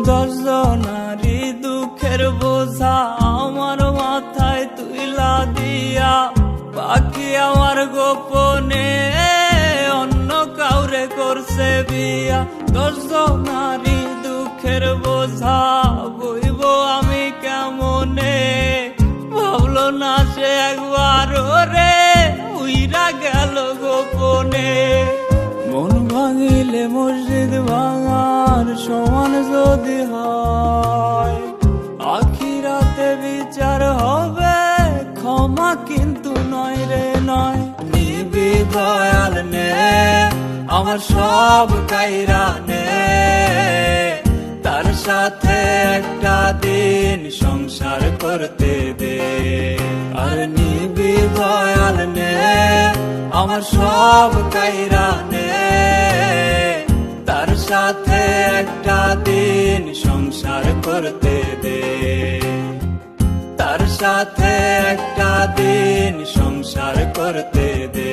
দশজনারি দুঃখের বোঝা আমার মাথায় তুইলা দিয়া, বাকি আমার গোপনে অন্য কাউরে করছে বিয়া। দশজনারি দুঃখের বোঝা বইব আমি কেমনে, ভাবলো না সে একবার রে উইরা গেল গোপনে। মন ভাঙিলে মসজিদ ভাঙার সমান যদি হয়, আখিরাতে বিচার হবে ক্ষমা কিন্তু নয় রে নয়। নিবি দয়াল নে আমার সব কাইরা নে, তার সাথে একটা দিন সংসার করতে দে। আর নিবি দয়াল নে আমার সব কাইরা নে, তার সাথে একটা দিন সংসার করতে দে। তার সাথে একটা দিন সংসার করতে দে।